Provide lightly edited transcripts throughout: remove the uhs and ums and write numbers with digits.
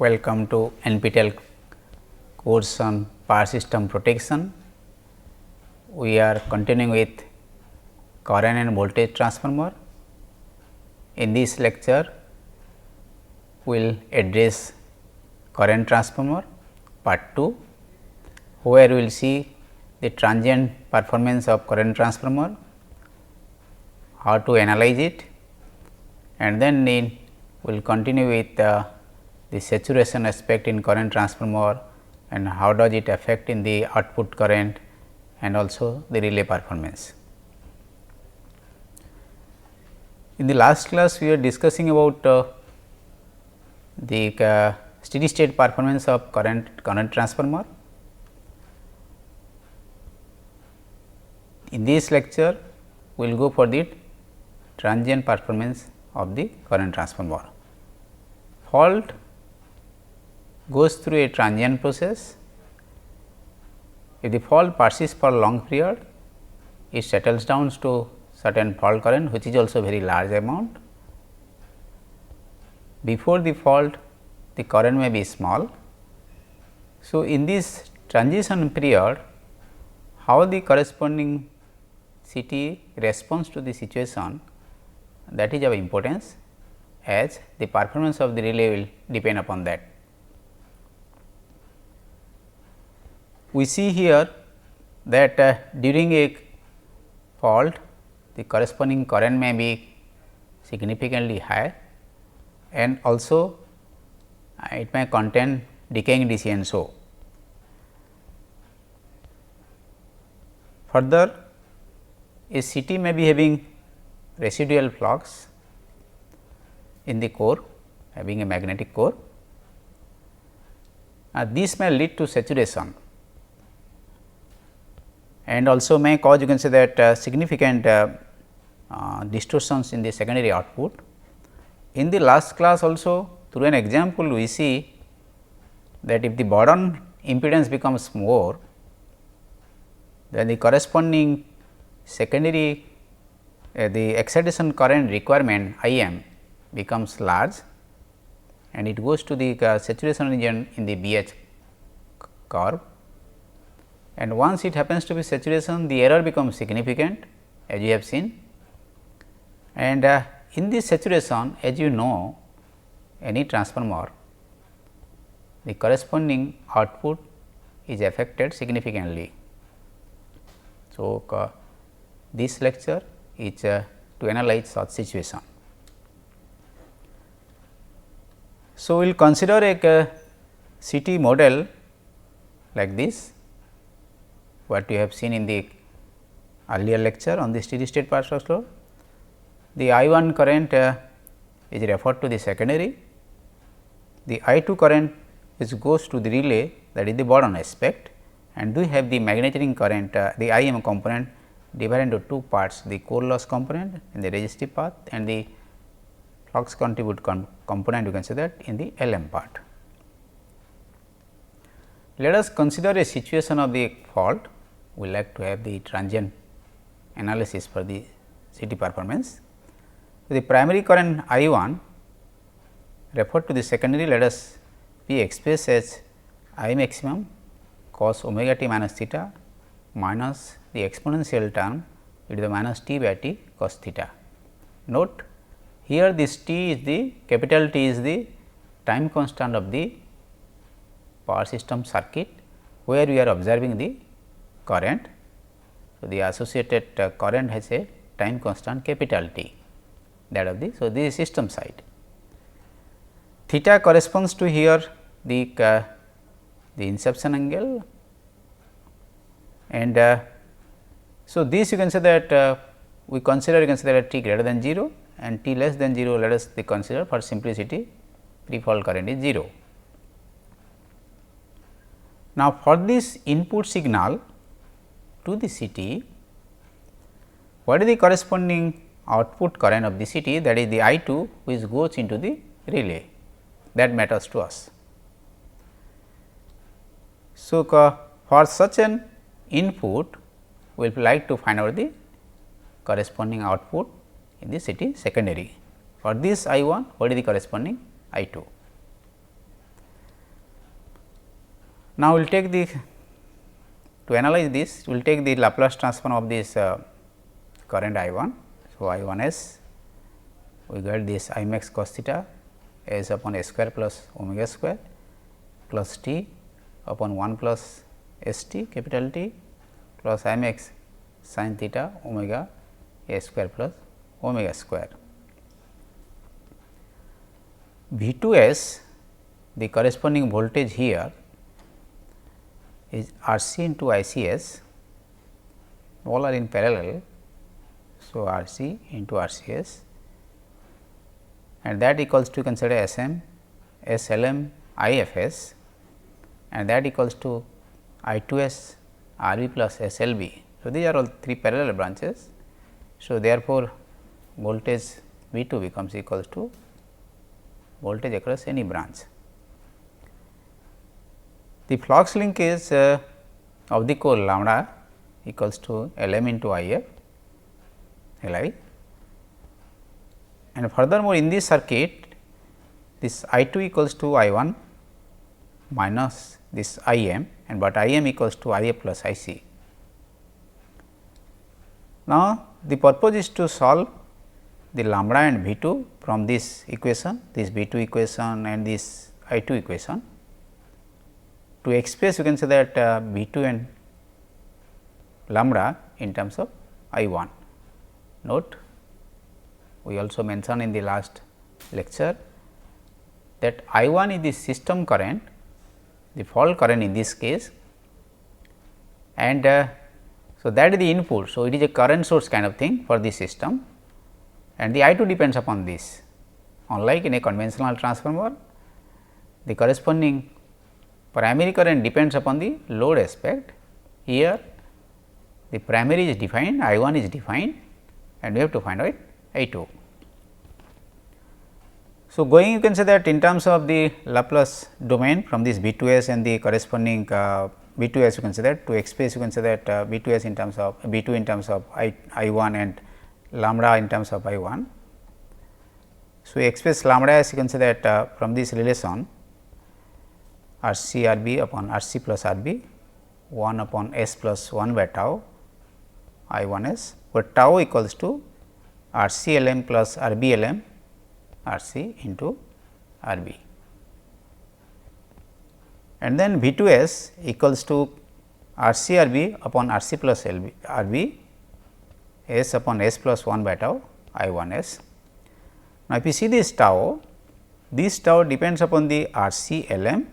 Welcome to NPTEL course on power system protection. We are continuing with current and voltage transformer. In this lecture, we will address current transformer part 2, where we will see the transient performance of current transformer, how to analyze it, and then we will continue with the saturation aspect in current transformer and how does it affect in the output current and also the relay performance. In the last class, we were discussing about the steady state performance of current transformer. In this lecture, we will go for the transient performance of the current transformer. Fault goes through a transient process. If the fault persists for a long period, it settles down to certain fault current, which is also very large amount. Before the fault, the current may be small. So, in this transition period, how the corresponding CT responds to the situation, that is of importance, as the performance of the relay will depend upon that. We see here that during a fault, the corresponding current may be significantly higher and also it may contain decaying DC and so. Further, a CT may be having residual flux in the core, having a magnetic core. This may lead to saturation and also may cause, you can say that significant distortions in the secondary output. In the last class also, through an example, we see that if the Bourdon impedance becomes more, then the corresponding secondary the excitation current requirement I m becomes large and it goes to the saturation region in the BH curve. And once it happens to be saturation, the error becomes significant, as you have seen. And in this saturation, as you know, any transformer, the corresponding output is affected significantly. So, this lecture is to analyze such situation. So, we will consider a CT model like this, what we have seen in the earlier lecture on the steady state power source. The I 1 current is referred to the secondary, the I 2 current which goes to the relay, that is the Bourdon aspect, and we have the magnetizing current the I m component divided into two parts, the core loss component in the resistive path and the flux contribute component, you can say that in the Lm part. Let us consider a situation of the fault. We like to have the transient analysis for the CT performance. The primary current I 1 referred to the secondary, let us be expressed as I maximum cos omega t minus theta minus the exponential term, it is the minus t by t cos theta. Note here this t is the capital T is the time constant of the power system circuit, where we are observing the current. So, the associated current has a time constant capital T, that of the. So, this is system side. Theta corresponds to here the inception angle, and so this you can say that we consider, you can say that t greater than 0 and t less than 0, let us consider for simplicity pre fault current is 0. Now, for this input signal to the CT, what is the corresponding output current of the CT, that is the I 2 which goes into the relay, that matters to us. So, for such an input, we will like to find out the corresponding output in the CT secondary. For this I 1, what is the corresponding I 2? Now, we will take the to analyze this, we will take the Laplace transform of this current I 1. So, I 1 s, we get this I max cos theta s upon s square plus omega square plus t upon 1 plus s t capital T plus I max sin theta omega s square plus omega square. V 2 s, the corresponding voltage here is R c into I c s, all are in parallel. So, R c into R c s, and that equals to consider S m, S L m, I f s, and that equals to I 2 s R b plus S L b. So, these are all three parallel branches. So, therefore, voltage V 2 becomes equals to voltage across any branch. The flux linkage of the core lambda equals to L m into I f L I, and furthermore, in this circuit this I 2 equals to I 1 minus this I m, and but I m equals to I f plus I c. Now, the purpose is to solve the lambda and V 2 from this equation, this V 2 equation and this I 2 equation. To express, you can say that V 2 and lambda in terms of I 1. Note, we also mentioned in the last lecture that I 1 is the system current, the fault current in this case, and so that is the input. So, it is a current source kind of thing for the system, and the I 2 depends upon this. Unlike in a conventional transformer, the corresponding primary current depends upon the load aspect. Here the primary is defined, I 1 is defined, and we have to find out I 2. So, going you can say that in terms of the Laplace domain from this V 2 s and the corresponding V 2 s, you can say that to express, you can say that V 2 s in terms of V 2 in terms of I 1 and lambda in terms of I 1. So, we express lambda as you can say that from this relation R c R b upon R c plus R b 1 upon s plus 1 by tau I 1 s, where tau equals to R c L m plus R b L m R c into R b, and then V 2 s equals to R c R b upon R c plus L b R b s upon s plus 1 by tau I 1 s. Now, if you see this tau depends upon the R c L m,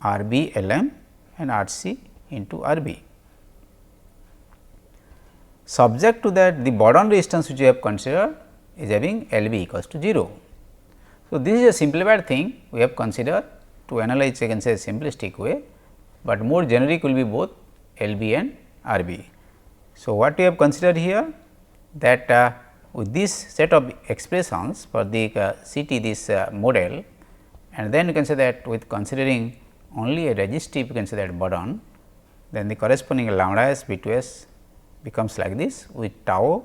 R b L m and R c into R b. Subject to that, the Bourdon resistance which we have considered is having L b equals to 0. So, this is a simplified thing we have considered to analyze, I can say, a simplistic way, but more generic will be both L b and R b. So, what we have considered here that with this set of expressions for the CT this model, and then you can say that with considering only a resistive, you can say that Bourdon, then the corresponding lambda s V 2 s becomes like this, with tau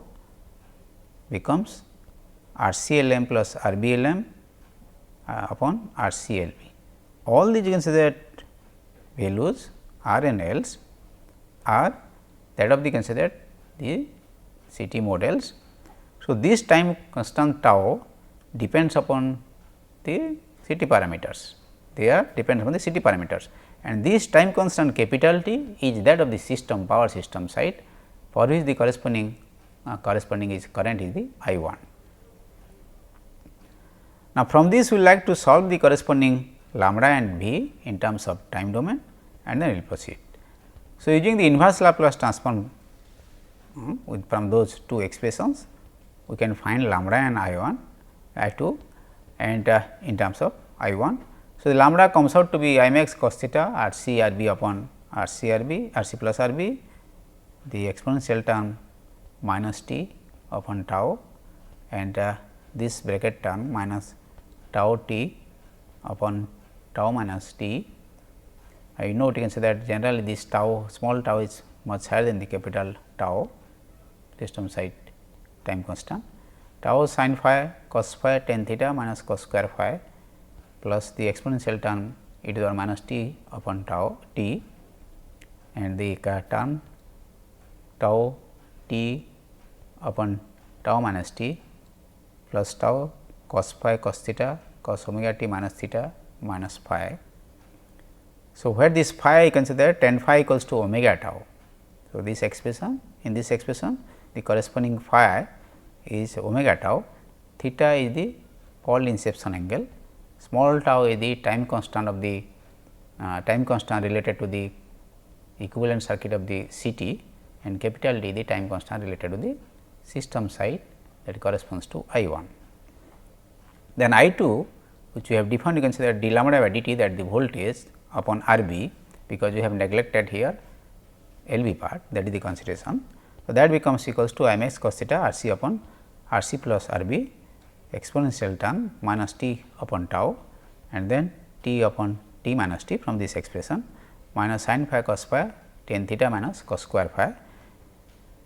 becomes R c L m plus R b L m upon R c L b. All these you can say that values R and L's are that of the consider the CT models. So, this time constant tau depends upon the CT parameters, they are depends upon the CT parameters, and this time constant capital T is that of the system power system side, for which the corresponding is current is the I 1. Now, from this we will like to solve the corresponding lambda and V in terms of time domain, and then we will proceed. So, using the inverse Laplace transform with from those two expressions, we can find lambda and I 1, I 2 and in terms of I 1. So, the lambda comes out to be I max cos theta R c R b upon R c R b, R c plus R b, the exponential term minus t upon tau, and this bracket term minus tau t upon tau minus t. I note you can say that generally this tau, small tau is much higher than the capital tau, system side time constant, tau sin phi cos phi tan theta minus cos square phi plus the exponential term e to the power minus t upon tau t, and the term tau t upon tau minus t plus tau cos phi cos theta cos omega t minus theta minus phi. So, where this phi consider tan phi equals to omega tau. So, this expression, in this expression the corresponding phi is omega tau, theta is the fault inception angle, small tau is the time constant of the time constant related to the equivalent circuit of the CT, and capital D the time constant related to the system side, that corresponds to I 1. Then I 2, which we have defined, you consider d lambda by dt, that the voltage upon R B, because we have neglected here L B part, that is the consideration. So, that becomes equals to I m x cos theta R C upon R C plus R B exponential term minus t upon tau, and then t upon t minus t from this expression minus sin phi cos phi tan theta minus cos square phi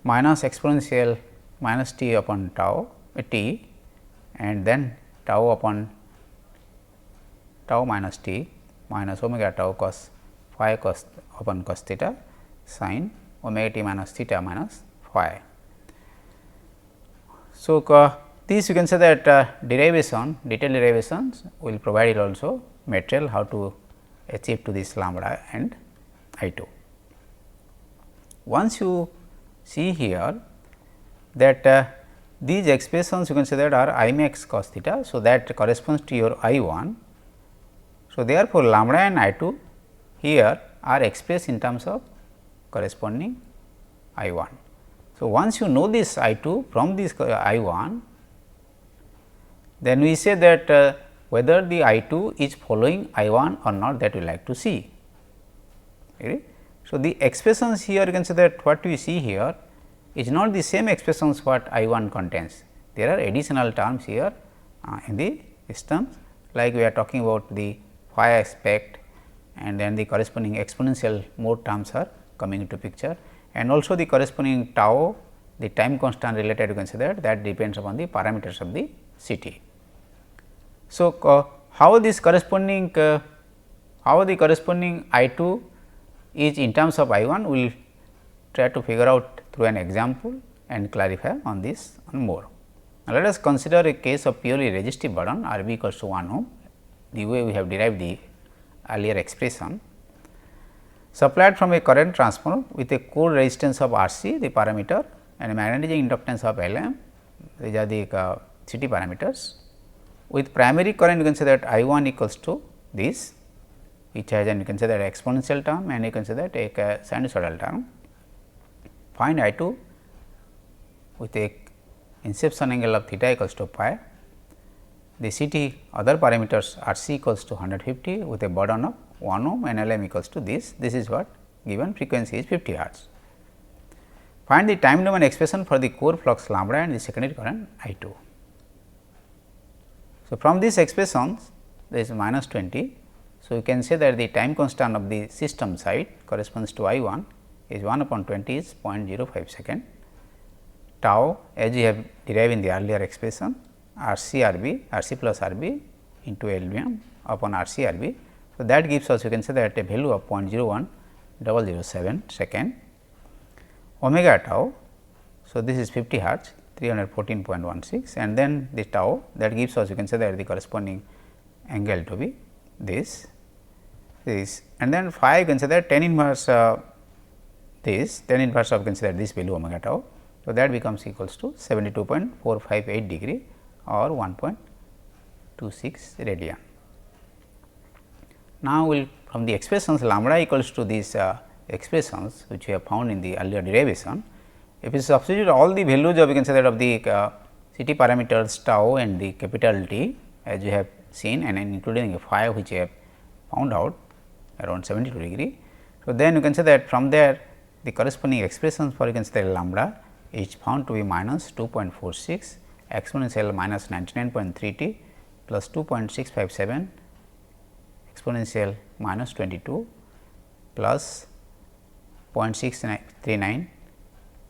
minus exponential minus t upon tau t, and then tau upon tau minus t minus omega tau cos phi cos upon cos theta sin omega t minus theta minus phi. So, this you can say that derivation, detailed derivations will provide also material how to achieve to this lambda and I 2. Once you see here that these expressions you can say that are I max cos theta. So, that corresponds to your I 1. So, therefore, lambda and I 2 here are expressed in terms of corresponding I 1. So, once you know this I 2 from this I 1, then we say that whether the I 2 is following I 1 or not, that we like to see. Okay. So, the expressions here you can say that what we see here is not the same expressions what I 1 contains. There are additional terms here in the systems, like we are talking about the phi aspect, and then the corresponding exponential mode terms are coming into picture, and also the corresponding tau, the time constant related you can say that depends upon the parameters of the CT. So, how this corresponding how the corresponding I 2 is in terms of I 1, we will try to figure out through an example and clarify on this and more. Now, let us consider a case of purely resistive burden R B equals to 1 ohm, the way we have derived the earlier expression. Supplied from a current transformer with a core resistance of R C, the parameter, and a magnetizing inductance of L M, these are the CT parameters. With primary current you can say that I 1 equals to this, which has an you can say that exponential term, and you can say that a sinusoidal term. Find I 2 with a inception angle of theta equals to pi. The CT other parameters R C equals to 150 with a burden of 1 ohm and L M equals to this. This is what given, frequency is 50 hertz. Find the time domain expression for the core flux lambda and the secondary current I 2. So, from these expressions there is minus 20. So, you can say that the time constant of the system side corresponds to I 1 is 1 upon 20 is 0.05 second. Tau as we have derived in the earlier expression R C R B, R C plus R B into L B M upon R C R B. So, that gives us you can say that a value of 0.01007 second. Omega tau, so this is 50 hertz 314.16, and then the tau, that gives us you can say that the corresponding angle to be this, and then phi you can say that tan inverse this, tan inverse of you can say that this value omega tau. So, that becomes equals to 72.458 degree or 1.26 radian. Now, we will from the expressions lambda equals to these expressions which we have found in the earlier derivation. If we substitute all the values of you can say that of the CT parameters tau and the capital T as we have seen, and including a phi which we have found out around 72 degree. So, then you can say that from there the corresponding expressions for you can say that lambda is found to be minus 2.46 exponential minus 99.3 t plus 2.657 exponential minus 22 plus 0.639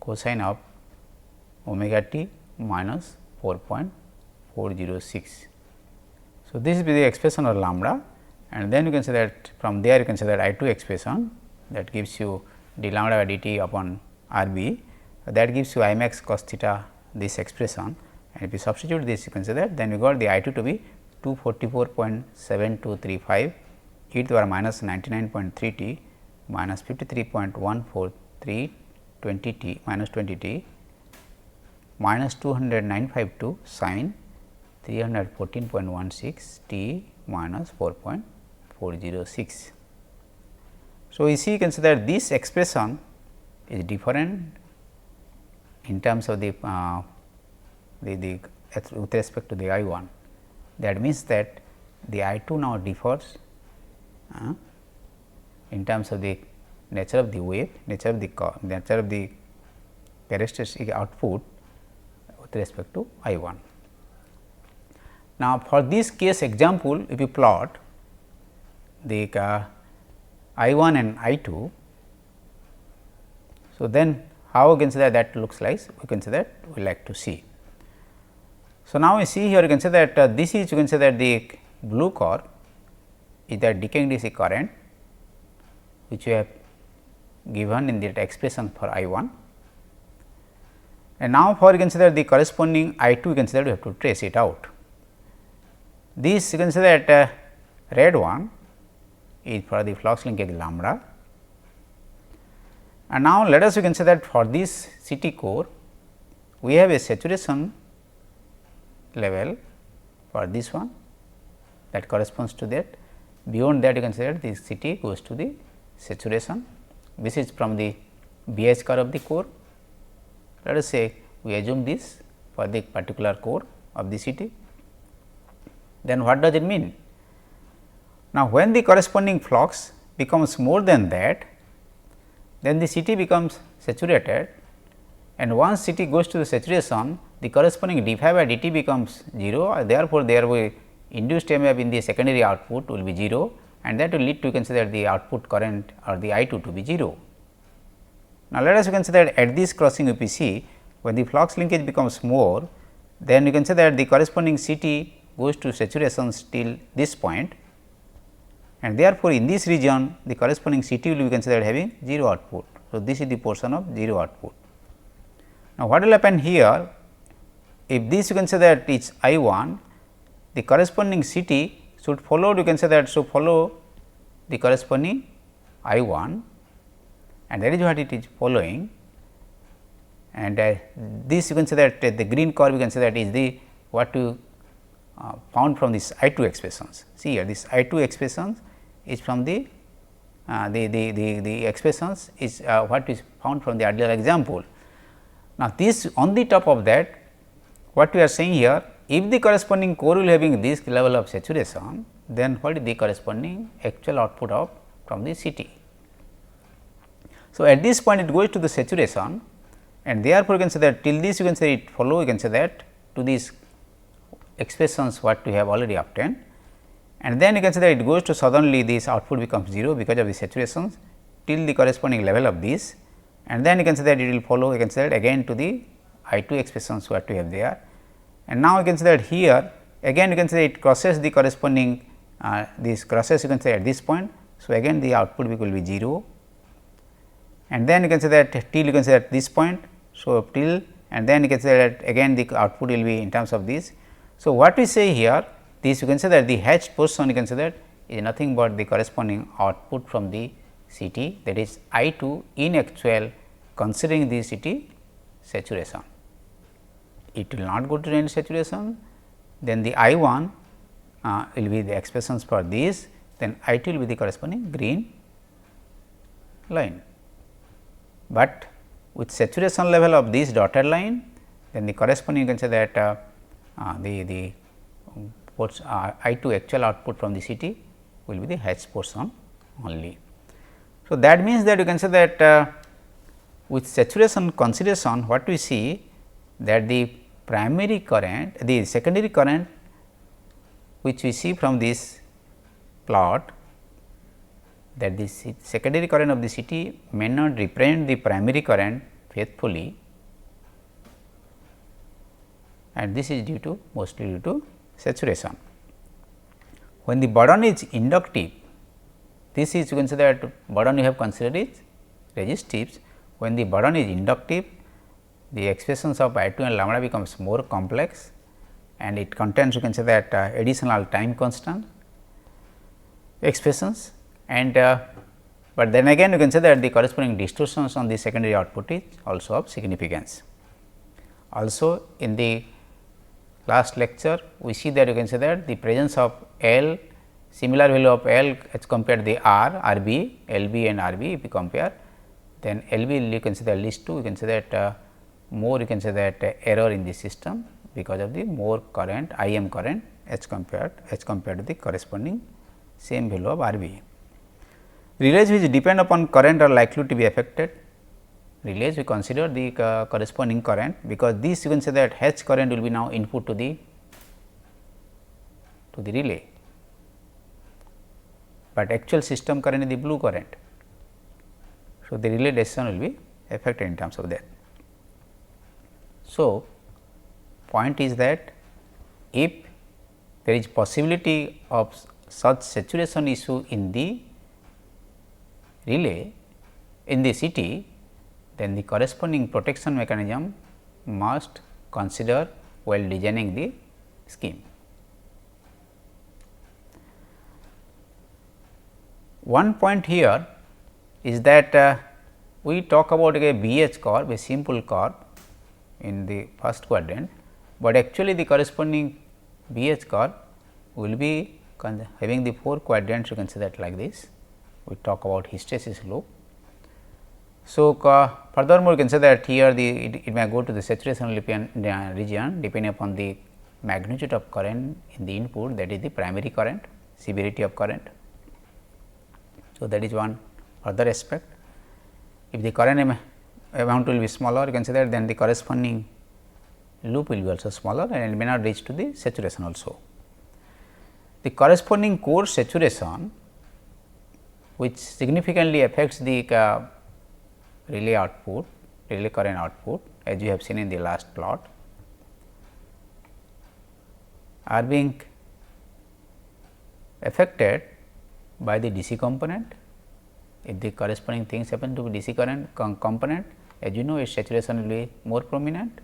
cosine of omega t minus 4.406. So, this will be the expression of lambda, and then you can say that from there you can say that I 2 expression that gives you d lambda by dt upon R b, that gives you I max cos theta this expression, and if you substitute this you can say that then you got the I 2 to be 244.7235 e to the power minus 99.3 t minus 53.143 20 t minus 20 t minus 20952 sin 314.16 t minus 4.406. So, you see you can say that this expression is different in terms of the with respect to the I 1. That means that the I 2 now differs in terms of the nature of the wave, nature of the characteristic output with respect to I 1. Now, for this case example, if you plot the I 1 and I 2, so then how you can say that looks like, we can say that we like to see. So, now we see here you can say that this is, you can say that the blue curve is the decaying DC current which we have given in the expression for I 1, and now for you can say that the corresponding I 2 you can say that we have to trace it out. This you can say that red one is for the flux linkage lambda, and now let us you can say that for this CT core we have a saturation level for this one that corresponds to that. Beyond that you can say that this CT goes to the saturation. This is from the BH curve of the core. Let us say we assume this for the particular core of the CT. Then what does it mean? Now, when the corresponding flux becomes more than that, then the CT becomes saturated, and once CT goes to the saturation, the corresponding d phi by dt becomes 0, therefore, there will induced EMF in the secondary output will be 0, and that will lead to consider the output current or the I 2 to be 0. Now, let us consider that at this crossing if we see when the flux linkage becomes more, then you can say that the corresponding CT goes to saturation till this point, and therefore, in this region the corresponding CT will be considered having 0 output. So, this is the portion of 0 output. Now, what will happen here? If this you can say that it is I 1, the corresponding CT should follow, you can say that so follow the corresponding I 1, and that is what it is following, and this you can say that the green curve you can say that is the what you found from this I 2 expressions. See here this I 2 expressions is from the expressions is what is found from the earlier example. Now, this on the top of that what we are saying here, if the corresponding core will having this level of saturation, then what is the corresponding actual output of from the CT. So, at this point it goes to the saturation, and therefore, you can say that till this you can say it follow, you can say that to these expressions what we have already obtained, and then you can say that it goes to suddenly this output becomes 0 because of the saturations till the corresponding level of this, and then you can say that it will follow, you can say that again to the I 2 expressions what we have there. And now, you can say that here again you can say it crosses the corresponding this crosses you can say at this point. So, again the output will be 0, and then you can say that till you can say at this point. So, till and then you can say that again the output will be in terms of this. So, what we say here this you can say that the hatched portion you can say that is nothing but the corresponding output from the CT, that is I 2 in actual considering the CT saturation. It will not go to any saturation, then the I 1 will be the expressions for this, then I 2 will be the corresponding green line. But with saturation level of this dotted line, then the corresponding you can say that the ports I 2 actual output from the CT will be the hatched portion only. So, that means that you can say that with saturation consideration what we see that the primary current, the secondary current which we see from this plot, that this secondary current of the CT may not represent the primary current faithfully, and this is due to mostly due to saturation. when the burden is inductive, this is you can say that burden you have considered is resistives. When the burden is inductive, the expressions of I 2 and lambda becomes more complex, and it contains you can say that additional time constant expressions, and but then again you can say that the corresponding distortions on the secondary output is also of significance. Also in the last lecture we see that you can say that the presence of L, similar value of L as compared to the R, RB, LB and RB, if you compare, then LB you can say that leads to you can say that more you can say that error in the system because of the more current IM current as compared to the corresponding same value of RB. Relays which depend upon current are likely to be affected. Relays we consider the corresponding current, because this you can say that H current will be now input to the relay, but actual system current is the blue current. So, the relay decision will be affected in terms of that. So, point is that if there is possibility of such saturation issue in the relay in the CT, then the corresponding protection mechanism must consider while designing the scheme. One point here is that we talk about a BH curve, a simple curve in the first quadrant, but actually the corresponding BH curve will be having the 4 quadrants, you can say that like this. We talk about hysteresis loop. So, furthermore, you can say that here it may go to the saturation region depending upon the magnitude of current in the input, that is the primary current, severity of current. So, that is one further aspect. If the current amount will be smaller, you can say that then the corresponding loop will be also smaller and it may not reach to the saturation also. The corresponding core saturation, which significantly affects the relay output, relay current output, as you have seen in the last plot, are being affected by the DC component. If the corresponding things happen to be DC current component, as you know, its saturation will be more prominent.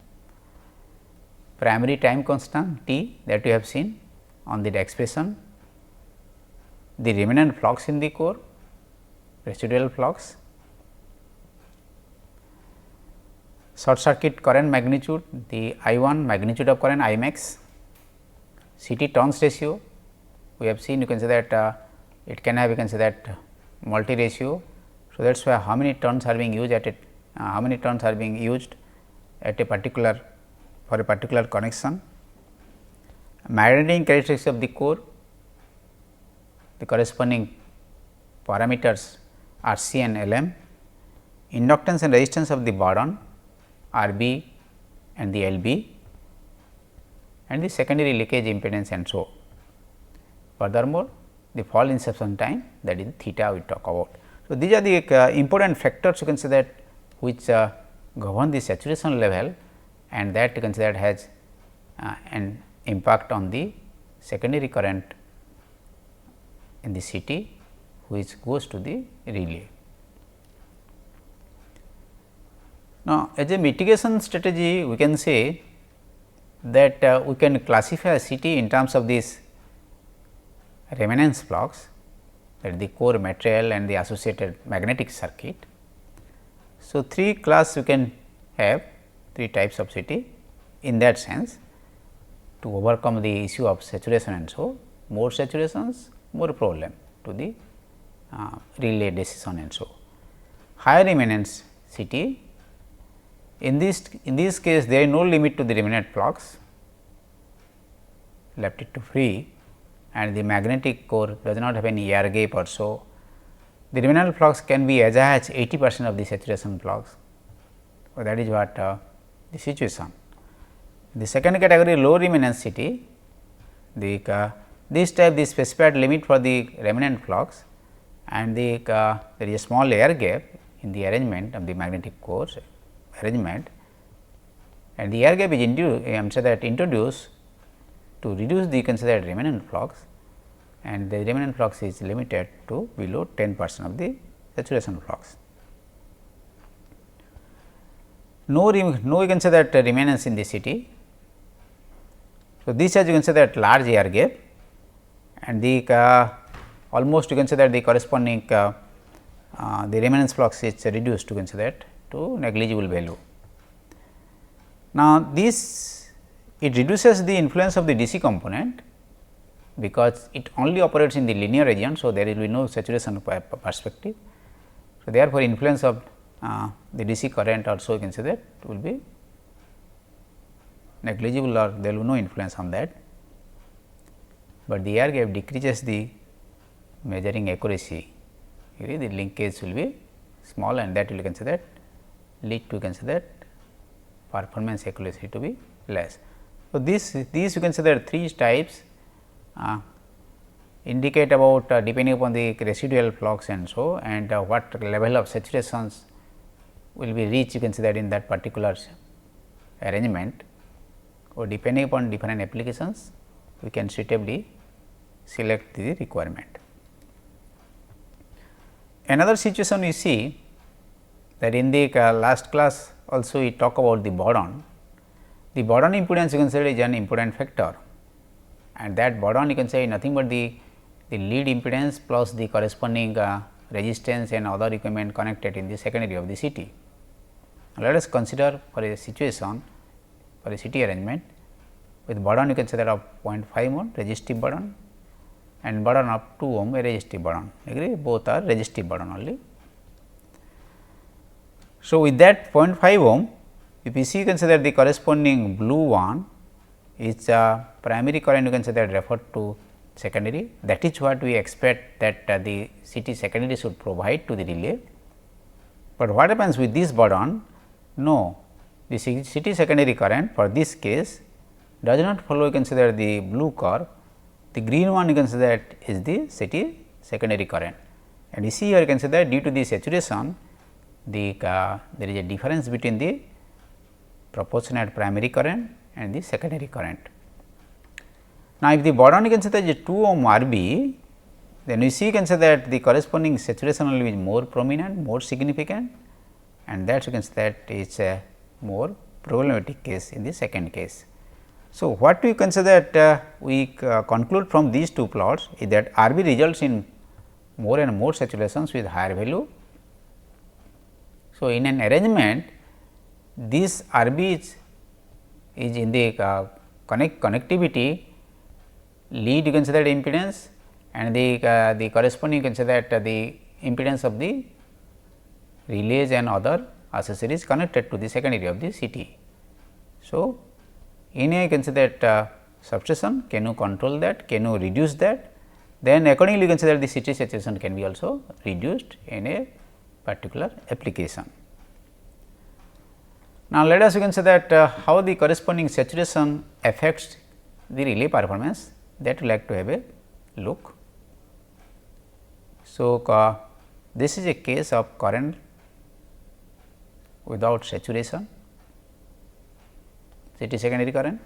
Primary time constant T that you have seen on the expression, the remnant flux in the core, residual flux, short circuit current magnitude, the I 1 magnitude of current I max, CT turns ratio. We have seen you can say that it can have you can say that multi ratio. So, that is why how many turns are being used at it, how many turns are being used at a particular for a particular connection. Magnetic characteristics of the core, the corresponding parameters R C and L M, inductance and resistance of the burden R B and the L B, and the secondary leakage impedance and so. Furthermore, the fall inception time, that is theta we talk about. So, these are the important factors you can say that which govern the saturation level, and that you can say that has an impact on the secondary current in the CT, which goes to the relay. Now, as a mitigation strategy, we can say that we can classify a CT in terms of this remanence flux, that is the core material and the associated magnetic circuit. So, 3 class you can have 3 types of CT in that sense to overcome the issue of saturation, and so more saturations, more problem to the relay decision, and so higher remanence CT. In this case, there is no limit to the remnant flux, left it to free, and the magnetic core does not have any air gap or so. The remnant flux can be as high as 80% of the saturation flux. So, that is what the situation. The second category, low remanence CT, this type the specified limit for the remnant flux, and there is a small air gap in the arrangement of the magnetic core arrangement, and the air gap is introduced to reduce the considered remnant flux, and the remnant flux is limited to below 10% of the saturation flux. No you can say that remains in the CT. So, this as you can say that large air gap, and the almost you can say that the corresponding the remnants flux is reduced you can say that to negligible value. Now, this it reduces the influence of the DC component, because it only operates in the linear region. So, there will be no saturation perspective. So, therefore, influence of the DC current also you can say that will be negligible, or there will be no influence on that, but the air gap decreases the measuring accuracy. Here the linkage will be small, and that will you can say that lead to you can say that performance accuracy to be less. So, these you can say that three types indicate about depending upon the residual flux and so, and what level of saturations will be reached you can say that in that particular arrangement, or depending upon different applications we can suitably select the requirement. Another situation we see that in the last class also we talk about the boron. The boron impedance you can say is an important factor, and that boron you can say nothing but the lead impedance plus the corresponding resistance and other equipment connected in the secondary of the CT. Let us consider for a situation for a CT arrangement with boron you can say that of 0.5 ohm resistive boron and boron of 2 ohm a resistive boron, agree, both are resistive boron only. So, with that 0.5 ohm, if you see you can say that the corresponding blue one is primary current you can say that referred to secondary, that is what we expect that the CT secondary should provide to the relay. But what happens with this boron? No, the CT secondary current for this case does not follow you can say that the blue curve, the green one you can say that is the CT secondary current, and you see here you can say that due to the saturation the there is a difference between the proportionate primary current and the secondary current. Now, if the boron you can say that is 2 ohm RB, then you see you can say that the corresponding saturation will be more prominent, more significant, and that you can say that is a more problematic case in the second case. So, what we consider that we conclude from these two plots is that RB results in more and more saturations with higher value. So, in an arrangement this RB is in the connectivity lead you can say that impedance, and the corresponding you can say that the impedance of the relays and other accessories connected to the secondary of the CT. So, in a you can say that substation, can you control that, can you reduce that, then accordingly you can say that the CT saturation can be also reduced in a particular application. Now, let us you can say that how the corresponding saturation affects the relay performance, that we like to have a look. So, this is a case of current without saturation, CT secondary current.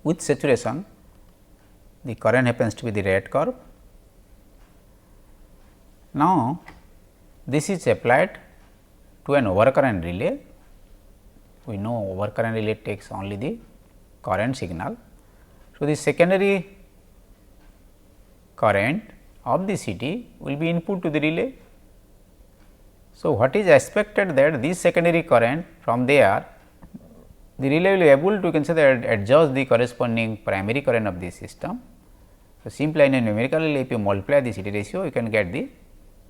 With saturation, the current happens to be the red curve. Now, this is applied to an overcurrent relay. We know overcurrent relay takes only the current signal. So, the secondary current of the CT will be input to the relay. So, what is expected that this secondary current from there the relay will be able to consider adjust the corresponding primary current of the system. So, simply in a numerical relay if you multiply the CT ratio you can get the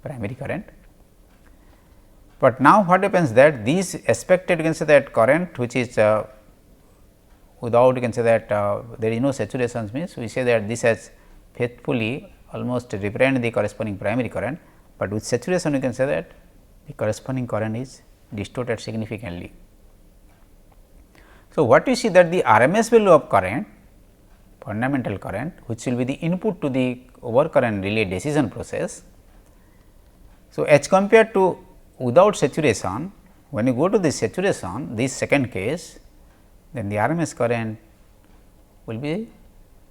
primary current. But now, what happens that these expected you can say that current which is without you can say that there is no saturation, means we say that this has faithfully almost represent the corresponding primary current, but with saturation you can say that the corresponding current is distorted significantly. So, what we see that the RMS value of current, fundamental current, which will be the input to the overcurrent relay decision process. So, as compared to without saturation, when you go to the saturation, this second case, then the RMS current will be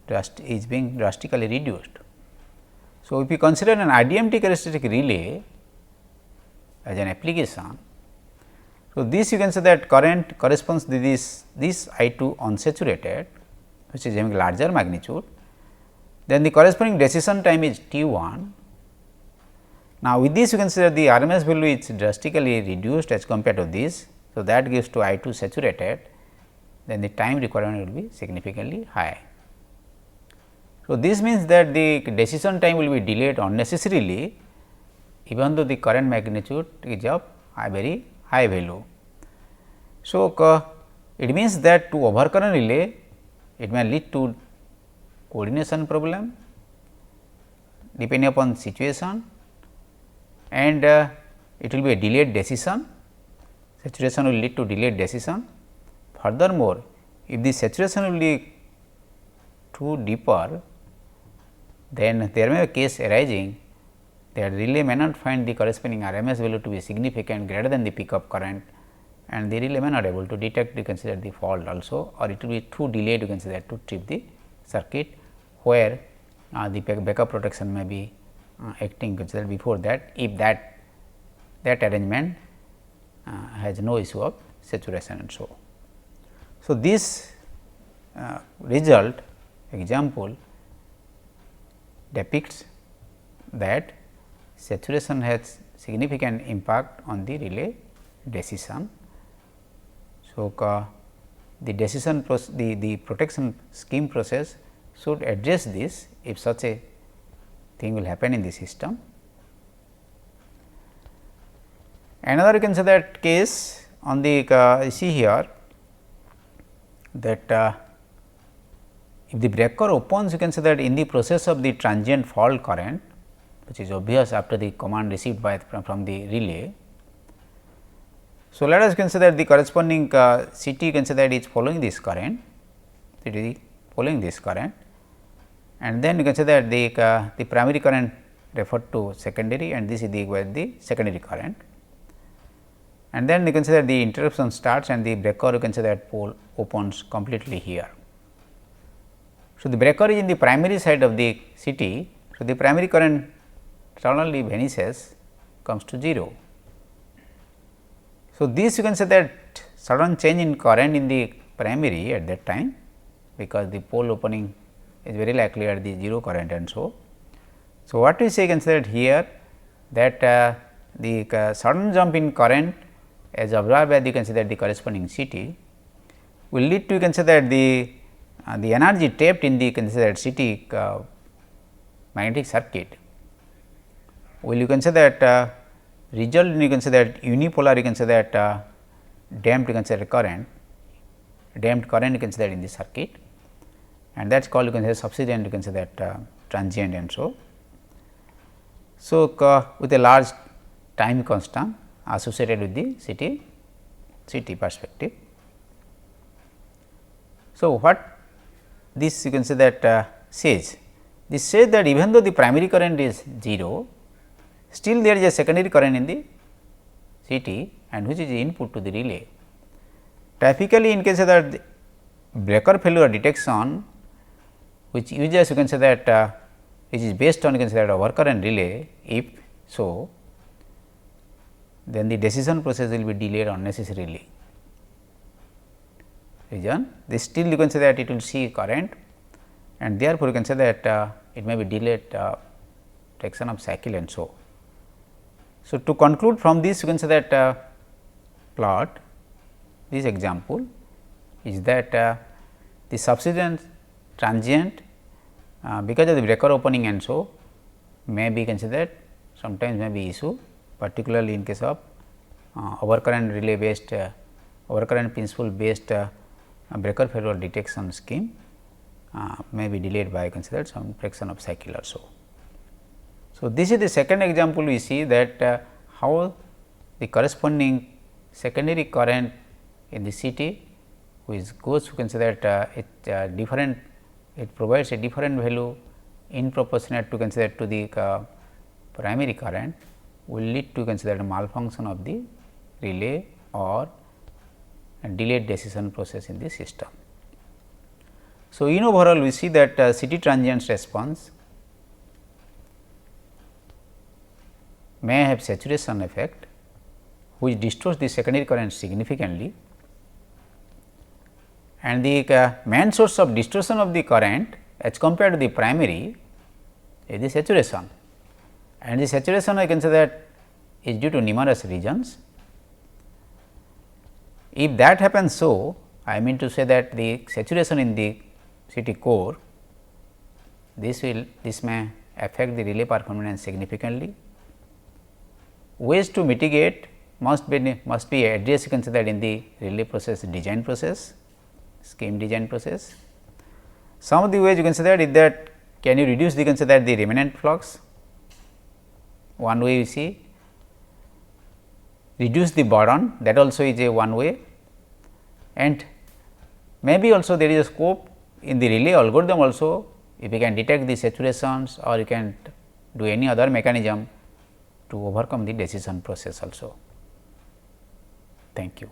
is being drastically reduced. So, if we consider an IDMT characteristic relay as an application, so this you can say that current corresponds to this I 2 unsaturated, which is having larger magnitude, then the corresponding decision time is T 1. Now, with this you can say that the RMS value is drastically reduced as compared to this. So, that gives to I 2 saturated, then the time requirement will be significantly high. So, this means that the decision time will be delayed unnecessarily, even though the current magnitude is of a very high value. So, it means that to overcurrent relay, it may lead to coordination problem depending upon situation, and it will be a delayed decision. Saturation will lead to delayed decision. Furthermore, if the saturation will be too deeper, then there may be a case arising that relay may not find the corresponding RMS value to be significant greater than the peak of current, and the relay may not able to detect, you consider the fault also, or it will be too delayed, you consider to trip the circuit, where the backup protection may be acting considered before that, if that arrangement has no issue of saturation and so. So, this result example depicts that saturation has significant impact on the relay decision. So, the decision process, the protection scheme process should address this if such a thing will happen in the system. Another you can say that case on the you see here that if the breaker opens, you can say that in the process of the transient fault current, which is obvious after the command received by from the relay. So, let us consider the corresponding CT, you can say that is following this current, it is following this current, and then you can say that the primary current referred to secondary, and this is the secondary current, and then you can say that the interruption starts and the breaker, you can say that pole opens completely here. So, the breaker is in the primary side of the CT. So, the primary current suddenly vanishes, comes to 0. So, this you can say that sudden change in current in the primary at that time, because the pole opening is very likely at the 0 current and so. So, what we say considered here that the sudden jump in current as observed by the consider the corresponding CT will lead to consider the energy trapped in the considered CT magnetic circuit will you can say that result in you can say that unipolar, you can say that damped you can say current, damped current you can say that in the circuit, and that is called you can say subsequent you can say that transient and so. So, with a large time constant associated with the CT perspective. So, what this you can say that says? This says that even though the primary current is 0, still there is a secondary current in the CT and which is input to the relay. Typically, in case of that breaker failure detection, which uses you can say that which is based on you can say that overcurrent relay, if so, then the decision process will be delayed unnecessarily. Reason, this still you can say that it will see current, and therefore, you can say that it may be delayed fraction of cycle and so. So, to conclude from this you can say that plot, this example is that the subsequent transient because of the breaker opening and so may be considered sometimes may be issue, particularly in case of overcurrent relay based overcurrent principle based breaker failure detection scheme may be delayed by considered some fraction of cycle or so. So, this is the second example we see that how the corresponding secondary current in the CT which goes to consider that it different, it provides a different value in proportionate to consider to the primary current will lead to consider a malfunction of the relay or delayed decision process in the system. So, in overall we see that CT transients response may have saturation effect which distorts the secondary current significantly, and the main source of distortion of the current as compared to the primary is the saturation, and the saturation I can say that is due to numerous reasons. If that happens, so I mean to say that the saturation in the CT core, this may affect the relay performance significantly. Ways to mitigate must be addressed, you can say that in the relay process design process, scheme design process. Some of the ways you can say that is that can you reduce the, you can say that the remnant flux. One way you see, reduce the burden, that also is a one way, and maybe also there is a scope in the relay algorithm also, if you can detect the saturations or you can do any other mechanism to overcome the decision process also. Thank you.